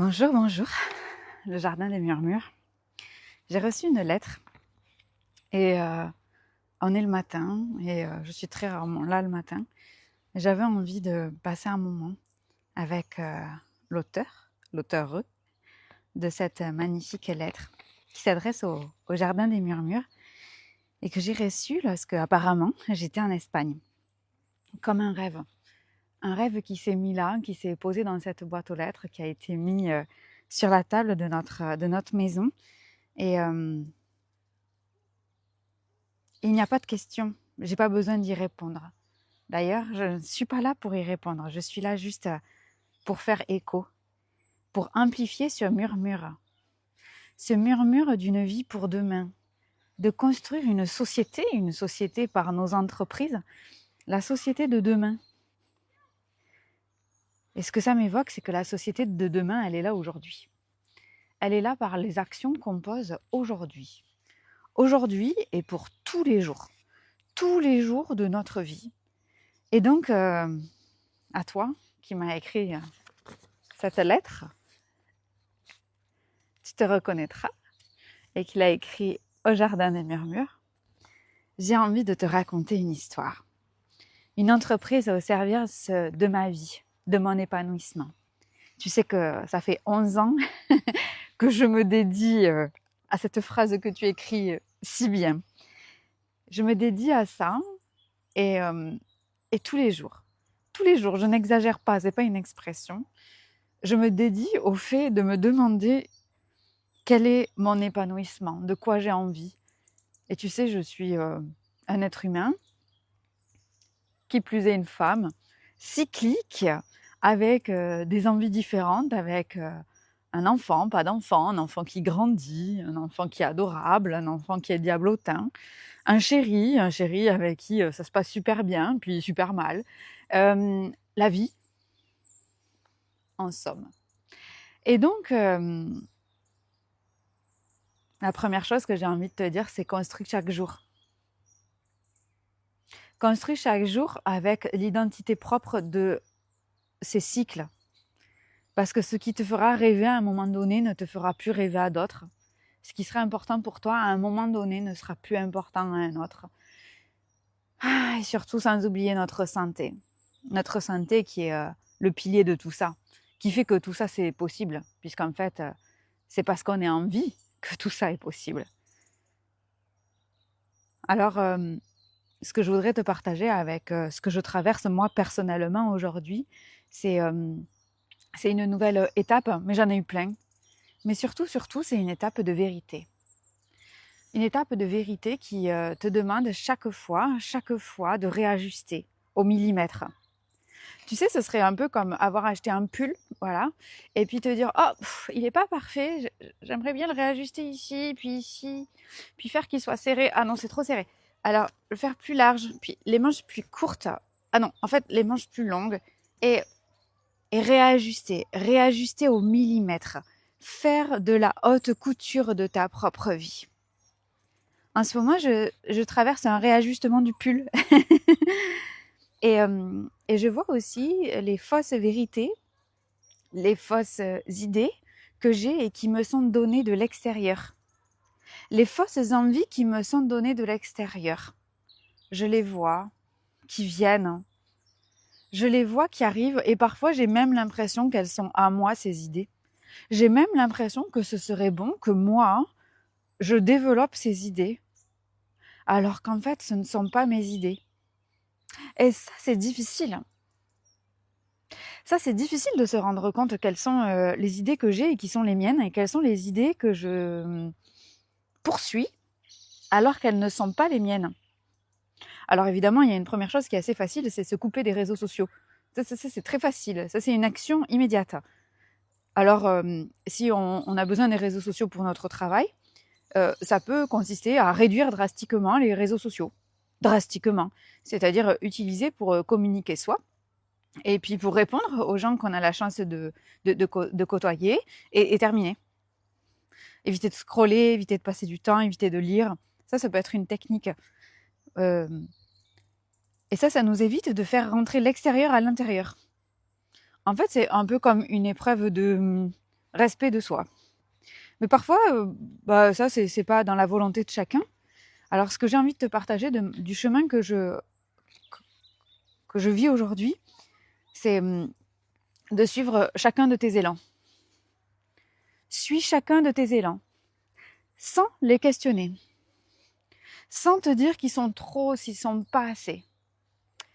Bonjour, bonjour, le jardin des murmures. J'ai reçu une lettre et on est le matin et je suis très rarement là le matin. J'avais envie de passer un moment avec l'auteur de cette magnifique lettre qui s'adresse au jardin des murmures et que j'ai reçue lorsque apparemment j'étais en Espagne. Comme un rêve qui s'est mis là, qui s'est posé dans cette boîte aux lettres, qui a été mis sur la table de notre maison. Et il n'y a pas de question, j'ai pas besoin d'y répondre. D'ailleurs, je ne suis pas là pour y répondre, je suis là juste pour faire écho, pour amplifier ce murmure d'une vie pour demain, de construire une société par nos entreprises, la société de demain. Et ce que ça m'évoque, c'est que la société de demain, elle est là aujourd'hui. Elle est là par les actions qu'on pose aujourd'hui. Aujourd'hui et pour tous les jours de notre vie. Et donc, à toi qui m'as écrit cette lettre, tu te reconnaîtras, et qui l'a écrit au jardin des murmures, j'ai envie de te raconter une histoire. Une entreprise au service de ma vie, de mon épanouissement. Tu sais que ça fait 11 ans que je me dédie à cette phrase que tu écris si bien. Je me dédie à ça et tous les jours, je n'exagère pas, c'est pas une expression, je me dédie au fait de me demander quel est mon épanouissement, de quoi j'ai envie. Et tu sais, je suis un être humain, qui plus est une femme, cyclique, avec des envies différentes, avec un enfant, pas d'enfant, un enfant qui grandit, un enfant qui est adorable, un enfant qui est diablotin, un chéri avec qui ça se passe super bien, puis super mal. La vie, en somme. Et donc, la première chose que j'ai envie de te dire, c'est construis chaque jour. Construis chaque jour avec l'identité propre de ces cycles. Parce que ce qui te fera rêver à un moment donné ne te fera plus rêver à d'autres. Ce qui sera important pour toi à un moment donné ne sera plus important à un autre. Et surtout sans oublier notre santé. Notre santé qui est le pilier de tout ça. Qui fait que tout ça c'est possible. Puisqu'en fait, c'est parce qu'on est en vie que tout ça est possible. Alors, ce que je voudrais te partager avec ce que je traverse moi personnellement aujourd'hui, c'est une nouvelle étape, mais j'en ai eu plein. Mais surtout, c'est une étape de vérité. Une étape de vérité qui te demande chaque fois de réajuster au millimètre. Tu sais, ce serait un peu comme avoir acheté un pull, voilà, et puis te dire, oh, il n'est pas parfait, j'aimerais bien le réajuster ici, puis faire qu'il soit serré. Ah non, c'est trop serré. Alors, le faire plus large, puis les manches plus courtes. Ah non, en fait, les manches plus longues. Et réajuster au millimètre. Faire de la haute couture de ta propre vie. En ce moment, je traverse un réajustement du pull. et je vois aussi les fausses vérités, les fausses idées que j'ai et qui me sont données de l'extérieur. Les fausses envies qui me sont données de l'extérieur. Je les vois, qui viennent. Je les vois qui arrivent et parfois j'ai même l'impression qu'elles sont à moi, ces idées. J'ai même l'impression que ce serait bon que moi, je développe ces idées, alors qu'en fait, ce ne sont pas mes idées. Et ça, c'est difficile. Ça, c'est difficile de se rendre compte quelles sont les idées que j'ai et qui sont les miennes et quelles sont les idées que je poursuis alors qu'elles ne sont pas les miennes. Alors évidemment, il y a une première chose qui est assez facile, c'est se couper des réseaux sociaux. Ça c'est très facile. Ça, c'est une action immédiate. Alors, si on a besoin des réseaux sociaux pour notre travail, ça peut consister à réduire drastiquement les réseaux sociaux. Drastiquement. C'est-à-dire utiliser pour communiquer soi et puis pour répondre aux gens qu'on a la chance de côtoyer et terminer. Éviter de scroller, éviter de passer du temps, éviter de lire. Ça peut être une technique. Et ça nous évite de faire rentrer l'extérieur à l'intérieur. En fait, c'est un peu comme une épreuve respect de soi. Mais parfois, ça, c'est pas dans la volonté de chacun. Alors, ce que j'ai envie de te partager du chemin que je vis aujourd'hui, c'est de suivre chacun de tes élans. Suis chacun de tes élans, sans les questionner, sans te dire qu'ils sont trop, s'ils sont pas assez.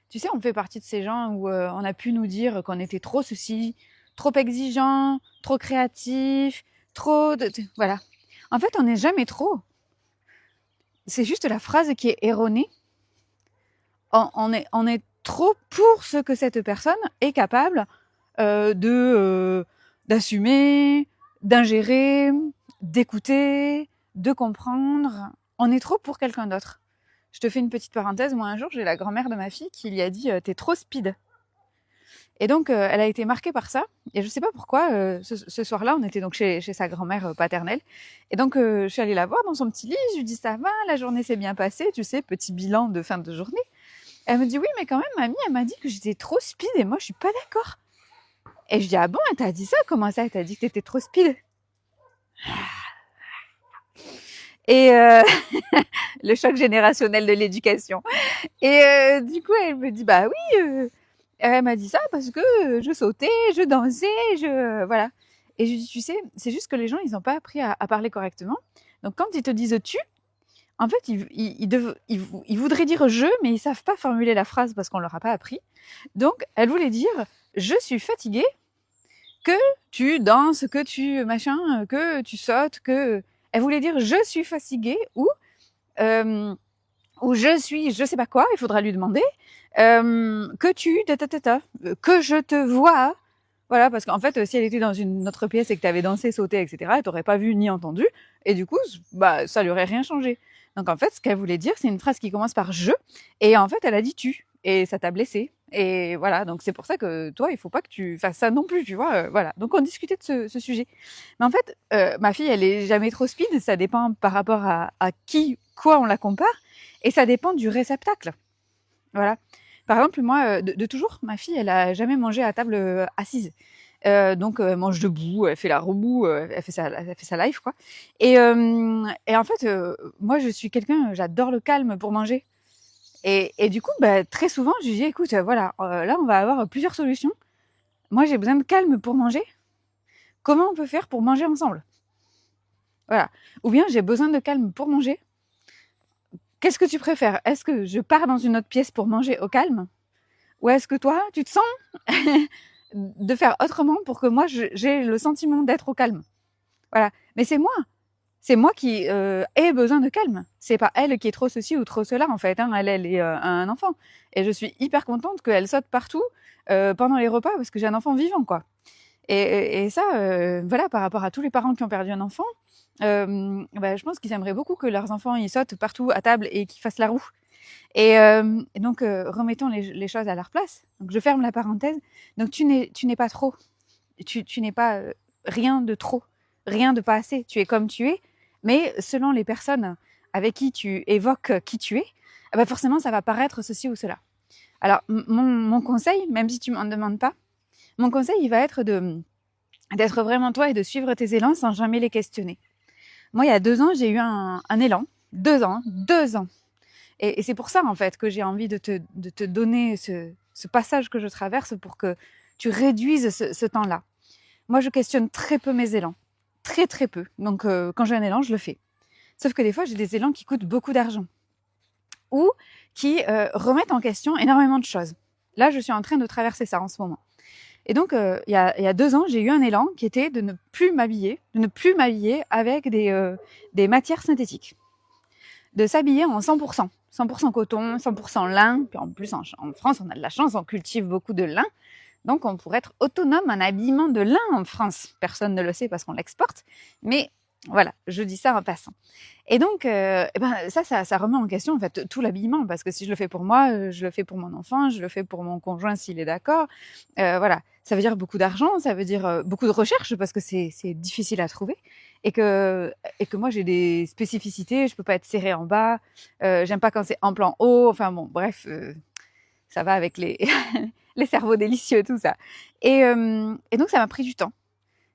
Tu sais, on fait partie de ces gens où on a pu nous dire qu'on était trop ceci, trop exigeant, trop créatif, voilà. En fait, on n'est jamais trop. C'est juste la phrase qui est erronée. On est trop pour ce que cette personne est capable d'assumer, d'ingérer, d'écouter, de comprendre. On est trop pour quelqu'un d'autre. Je te fais une petite parenthèse. Moi, un jour, j'ai la grand-mère de ma fille qui lui a dit « T'es trop speed ». Et donc, elle a été marquée par ça. Et je sais pas pourquoi, ce soir-là, on était donc chez sa grand-mère paternelle. Et donc, je suis allée la voir dans son petit lit. Je lui dis « Ça va, la journée s'est bien passée ?» Tu sais, petit bilan de fin de journée. Elle me dit « Oui, mais quand même, mamie, elle m'a dit que j'étais trop speed et moi, je suis pas d'accord. » Et je dis « Ah bon, elle t'a dit ça? Comment ça? Elle t'a dit que t'étais trop speed ?» Et le choc générationnel de l'éducation. Et du coup, elle me dit « Bah oui, elle m'a dit ça parce que je sautais, je dansais, voilà. » Et je lui dis « Tu sais, c'est juste que les gens, ils n'ont pas appris à parler correctement. Donc, quand ils te disent « tu », en fait, ils voudraient dire « je », mais ils savent pas formuler la phrase parce qu'on leur a pas appris. Donc, elle voulait dire « je suis fatiguée », que tu danses, que tu machin, que tu sautes, que... Elle voulait dire « je suis fatiguée » ou je suis je sais pas quoi, il faudra lui demander, que tu... que je te vois. Voilà, parce qu'en fait, si elle était dans une autre pièce et que tu avais dansé, sauté, etc., elle t'aurait pas vu ni entendu, et du coup, bah, ça lui aurait rien changé. Donc en fait, ce qu'elle voulait dire, c'est une phrase qui commence par je, et en fait, elle a dit tu, et ça t'a blessé. Et voilà, donc c'est pour ça que toi, il faut pas que tu fasses ça non plus, tu vois. Voilà. Donc on discutait de ce sujet. Mais en fait, ma fille, elle est jamais trop speed. Ça dépend par rapport à qui, quoi on la compare, et ça dépend du réceptacle. Voilà. Par exemple, moi, de toujours, ma fille, elle a jamais mangé à table assise. Donc, elle mange debout, elle fait la roue, elle fait sa life, quoi. Et en fait, moi, je suis quelqu'un, j'adore le calme pour manger. Et du coup, bah, très souvent, je lui dis, écoute, voilà, là, on va avoir plusieurs solutions. Moi, j'ai besoin de calme pour manger. Comment on peut faire pour manger ensemble? Voilà. Ou bien, j'ai besoin de calme pour manger. Qu'est-ce que tu préfères? Est-ce que je pars dans une autre pièce pour manger au calme? Ou est-ce que toi, tu te sens de faire autrement pour que moi, j'ai le sentiment d'être au calme? Voilà. Mais c'est moi. C'est moi qui ai besoin de calme. C'est pas elle qui est trop ceci ou trop cela, en fait. Hein. Elle est un enfant. Et je suis hyper contente qu'elle saute partout pendant les repas parce que j'ai un enfant vivant, quoi. Et ça, voilà, par rapport à tous les parents qui ont perdu un enfant, bah, je pense qu'ils aimeraient beaucoup que leurs enfants ils sautent partout à table et qu'ils fassent la roue. Et donc, remettons les choses à leur place. Donc, je ferme la parenthèse. Donc, tu n'es pas trop. Tu n'es pas rien de trop, rien de pas assez. Tu es comme tu es, mais selon les personnes avec qui tu évoques qui tu es, bah forcément, ça va paraître ceci ou cela. Alors, mon conseil, même si tu m'en demandes pas, mon conseil, il va être d'être vraiment toi et de suivre tes élans sans jamais les questionner. Moi, il y a 2 ans, j'ai eu un élan. 2 ans. Et c'est pour ça, en fait, que j'ai envie de te donner ce passage que je traverse pour que tu réduises ce temps-là. Moi, je questionne très peu mes élans. Très, très peu. Donc, quand j'ai un élan, je le fais. Sauf que des fois, j'ai des élans qui coûtent beaucoup d'argent. Ou qui remettent en question énormément de choses. Là, je suis en train de traverser ça en ce moment. Et donc, il y a 2 ans, j'ai eu un élan qui était de ne plus m'habiller avec des matières synthétiques. De s'habiller en 100%. 100% coton, 100% lin. Puis en plus, en France, on a de la chance, on cultive beaucoup de lin. Donc, on pourrait être autonome en habillement de lin en France. Personne ne le sait parce qu'on l'exporte. Mais voilà, je dis ça en passant. Et donc, ça remet en question en fait tout l'habillement. Parce que si je le fais pour moi, je le fais pour mon enfant, je le fais pour mon conjoint s'il est d'accord. Voilà, ça veut dire beaucoup d'argent, ça veut dire beaucoup de recherche parce que c'est difficile à trouver. Et que moi, j'ai des spécificités. Je peux pas être serrée en bas. J'aime pas quand c'est en plan haut. Enfin bon, bref, ça va avec les... les cerveaux délicieux, tout ça. Et donc, ça m'a pris du temps.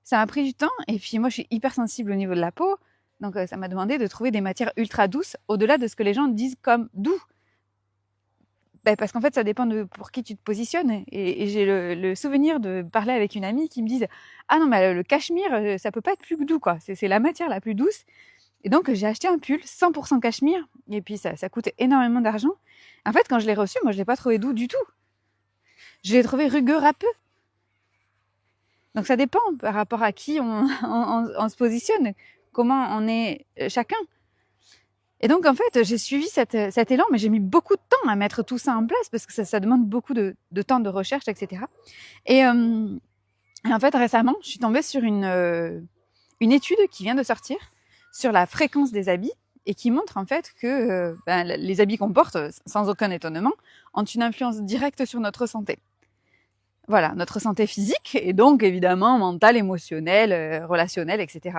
Ça a pris du temps et puis moi, je suis hyper sensible au niveau de la peau. Donc, ça m'a demandé de trouver des matières ultra douces au-delà de ce que les gens disent comme doux. Parce qu'en fait, ça dépend de pour qui tu te positionnes. Et j'ai le souvenir de parler avec une amie qui me dise ah non, mais le cachemire, ça peut pas être plus doux, quoi. C'est la matière la plus douce. Et donc, j'ai acheté un pull 100% cachemire. Et puis, ça coûte énormément d'argent. En fait, quand je l'ai reçu, moi, je l'ai pas trouvé doux du tout. Je l'ai trouvé rugueux, râpeux. Donc, ça dépend par rapport à qui on se positionne, comment on est chacun. Et donc, en fait, j'ai suivi cet élan, mais j'ai mis beaucoup de temps à mettre tout ça en place parce que ça demande beaucoup de temps de recherche, etc. Et en fait, récemment, je suis tombée sur une étude qui vient de sortir sur la fréquence des habits et qui montre en fait que les habits qu'on porte, sans aucun étonnement, ont une influence directe sur notre santé. Voilà, notre santé physique et donc évidemment mentale, émotionnelle, relationnelle, etc.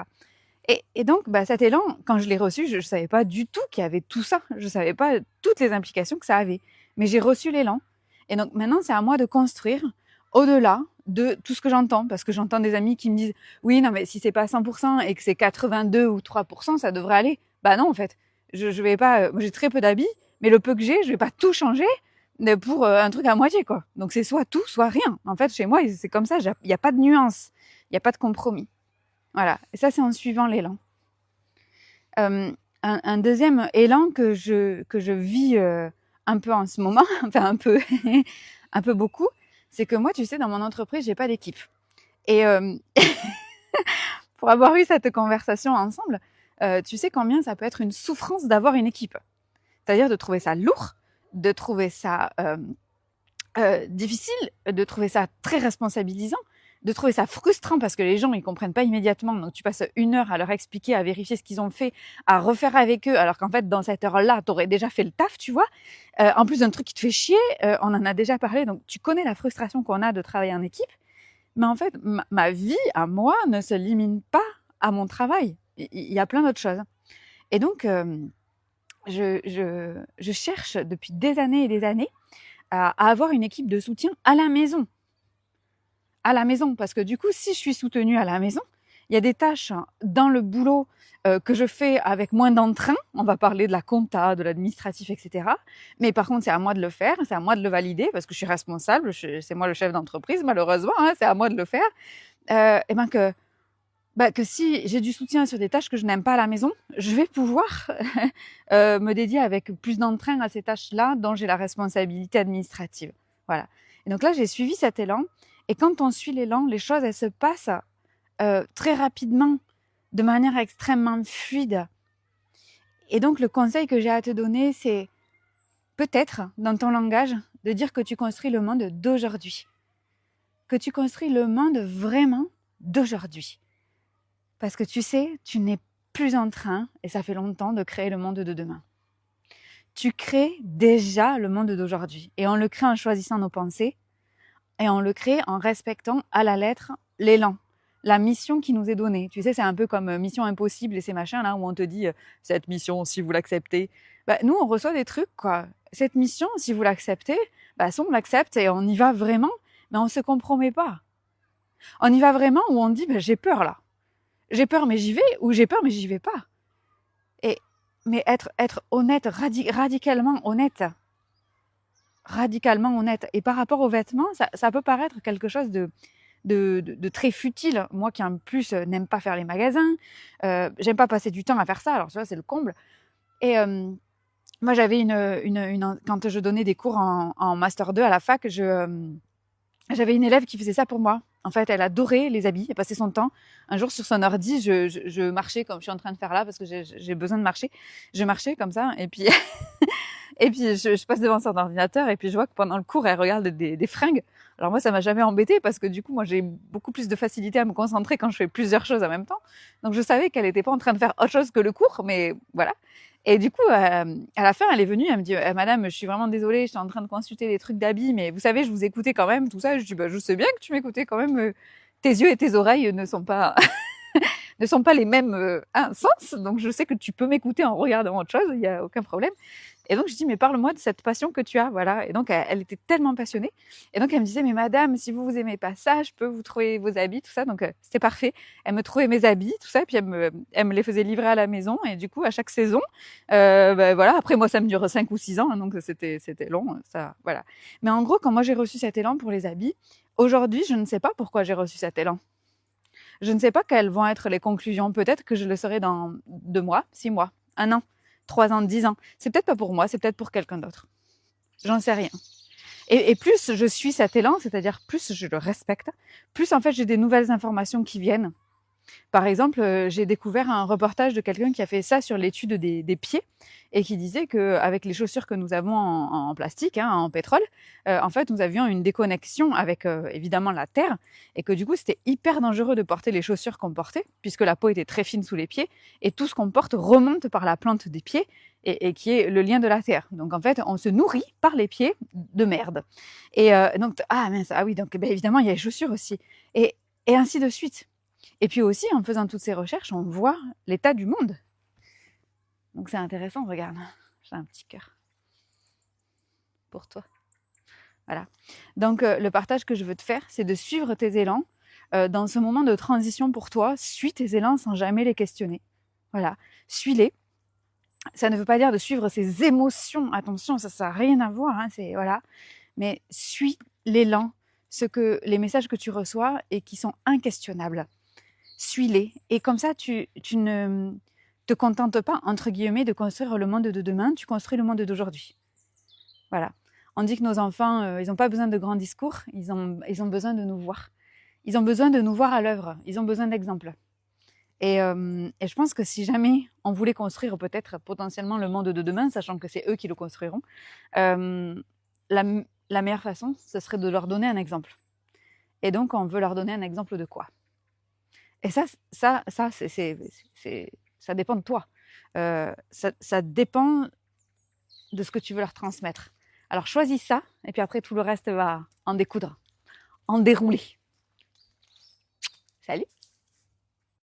Et donc, cet élan, quand je l'ai reçu, je ne savais pas du tout qu'il y avait tout ça. Je ne savais pas toutes les implications que ça avait. Mais j'ai reçu l'élan. Et donc maintenant, c'est à moi de construire au-delà de tout ce que j'entends. Parce que j'entends des amis qui me disent « Oui, non, mais si c'est pas 100% et que c'est 82 ou 3%, ça devrait aller. » Bah non, en fait. Je vais pas... Moi, j'ai très peu d'habits, mais le peu que j'ai, je vais pas tout changer pour un truc à moitié, quoi. Donc c'est soit tout, soit rien. En fait, chez moi, c'est comme ça. Il n'y a pas de nuance. Il n'y a pas de compromis. Voilà, et ça c'est en suivant l'élan. Un deuxième élan que je vis un peu en ce moment, enfin un peu, un peu beaucoup, c'est que moi, tu sais, dans mon entreprise, j'ai pas d'équipe. Et pour avoir eu cette conversation ensemble, tu sais combien ça peut être une souffrance d'avoir une équipe. C'est-à-dire de trouver ça lourd, de trouver ça difficile, de trouver ça très responsabilisant, de trouver ça frustrant parce que les gens ils comprennent pas immédiatement, donc tu passes 1 heure à leur expliquer, à vérifier ce qu'ils ont fait, à refaire avec eux, alors qu'en fait dans cette heure-là t'aurais déjà fait le taf, tu vois. En plus d'un truc qui te fait chier, on en a déjà parlé, donc tu connais la frustration qu'on a de travailler en équipe, mais en fait ma vie à moi ne se limite pas à mon travail, il y a plein d'autres choses. Et donc je cherche depuis des années et des années à avoir une équipe de soutien à la maison. À la maison, parce que du coup, si je suis soutenue à la maison, il y a des tâches dans le boulot que je fais avec moins d'entrain. On va parler de la compta, de l'administratif, etc. Mais par contre, c'est à moi de le faire, c'est à moi de le valider parce que je suis responsable, c'est moi le chef d'entreprise, malheureusement, hein, c'est à moi de le faire. Et que si j'ai du soutien sur des tâches que je n'aime pas à la maison, je vais pouvoir me dédier avec plus d'entrain à ces tâches-là dont j'ai la responsabilité administrative. Voilà. Et donc là, j'ai suivi cet élan. Et quand on suit l'élan, les choses, elles se passent très rapidement, de manière extrêmement fluide. Et donc, le conseil que j'ai à te donner, c'est peut-être, dans ton langage, de dire que tu construis le monde d'aujourd'hui. Que tu construis le monde vraiment d'aujourd'hui. Parce que tu sais, tu n'es plus en train, et ça fait longtemps, de créer le monde de demain. Tu crées déjà le monde d'aujourd'hui. Et on le crée en choisissant nos pensées, et on le crée en respectant à la lettre l'élan, la mission qui nous est donnée. Tu sais, c'est un peu comme Mission Impossible et ces machins là où on te dit cette mission, si vous l'acceptez. Nous, on reçoit des trucs, quoi. Cette mission, si vous l'acceptez, si on l'accepte et on y va vraiment, mais on se compromet pas. On y va vraiment où on dit j'ai peur là. J'ai peur mais j'y vais, ou j'ai peur mais j'y vais pas. Mais être honnête, radicalement honnête. Radicalement honnête. Et par rapport aux vêtements, ça peut paraître quelque chose de très futile. Moi qui en plus n'aime pas faire les magasins, j'aime pas passer du temps à faire ça, alors tu vois, c'est le comble. Et moi j'avais quand je donnais des cours en Master 2 à la fac, j'avais une élève qui faisait ça pour moi. En fait, elle adorait les habits, elle passait son temps. Un jour, sur son ordi, je marchais comme je suis en train de faire là, parce que j'ai besoin de marcher. Je marchais comme ça, et puis et puis je passe devant son ordinateur, et puis je vois que pendant le cours, elle regarde des fringues. Alors moi, ça m'a jamais embêtée, parce que du coup, moi, j'ai beaucoup plus de facilité à me concentrer quand je fais plusieurs choses en même temps. Donc je savais qu'elle n'était pas en train de faire autre chose que le cours, mais voilà. Et du coup, à la fin, elle est venue, elle me dit Madame, je suis vraiment désolée, j'étais en train de consulter des trucs d'habits, mais vous savez, je vous écoutais quand même, tout ça. Je dis je sais bien que tu m'écoutais quand même. Tes yeux et tes oreilles ne sont pas ne sont pas les mêmes sens, donc je sais que tu peux m'écouter en regardant autre chose, il y a aucun problème. Et donc je dis, mais parle-moi de cette passion que tu as, voilà. Et donc elle était tellement passionnée. Et donc elle me disait, mais madame, si vous aimez pas ça, je peux vous trouver vos habits, tout ça. Donc c'était parfait. Elle me trouvait mes habits, tout ça, et puis elle me les faisait livrer à la maison. Et du coup, à chaque saison, voilà. Après moi, ça me dure 5 ou 6 ans, hein, donc c'était long, ça, voilà. Mais en gros, quand moi j'ai reçu cet élan pour les habits, aujourd'hui, je ne sais pas pourquoi j'ai reçu cet élan. Je ne sais pas quelles vont être les conclusions. Peut-être que je le saurai dans 2 mois, 6 mois, 1 an, 3 ans, 10 ans. C'est peut-être pas pour moi, c'est peut-être pour quelqu'un d'autre. J'en sais rien. Et plus je suis cet élan, c'est-à-dire plus je le respecte, plus en fait j'ai des nouvelles informations qui viennent. Par exemple, j'ai découvert un reportage de quelqu'un qui a fait ça sur l'étude des pieds et qui disait qu'avec les chaussures que nous avons en plastique, hein, en pétrole, en fait, nous avions une déconnexion avec évidemment la terre et que du coup, c'était hyper dangereux de porter les chaussures qu'on portait puisque la peau était très fine sous les pieds et tout ce qu'on porte remonte par la plante des pieds et qui est le lien de la terre. Donc en fait, on se nourrit par les pieds de merde. Et donc, ah mince, ah oui, donc ben, évidemment, il y a les chaussures aussi. Et ainsi de suite. Et puis aussi, en faisant toutes ces recherches, on voit l'état du monde. Donc c'est intéressant, regarde, j'ai un petit cœur pour toi. Voilà. Donc le partage que je veux te faire, c'est de suivre tes élans. Dans ce moment de transition pour toi, suis tes élans sans jamais les questionner. Voilà, suis-les. Ça ne veut pas dire de suivre ses émotions. Attention, ça n'a rien à voir. Hein, voilà. Mais suis l'élan, les messages que tu reçois et qui sont inquestionnables. Suis-les. Et comme ça, tu ne te contentes pas, entre guillemets, de construire le monde de demain, tu construis le monde d'aujourd'hui. Voilà. On dit que nos enfants, ils n'ont pas besoin de grands discours, ils ont besoin de nous voir. Ils ont besoin de nous voir à l'œuvre, ils ont besoin d'exemples. Et je pense que si jamais on voulait construire peut-être potentiellement le monde de demain, sachant que c'est eux qui le construiront, la meilleure façon, ce serait de leur donner un exemple. Et donc, on veut leur donner un exemple de quoi ? Et ça dépend de toi. Ça dépend de ce que tu veux leur transmettre. Alors choisis ça, et puis après tout le reste va en découdre, en dérouler. Salut!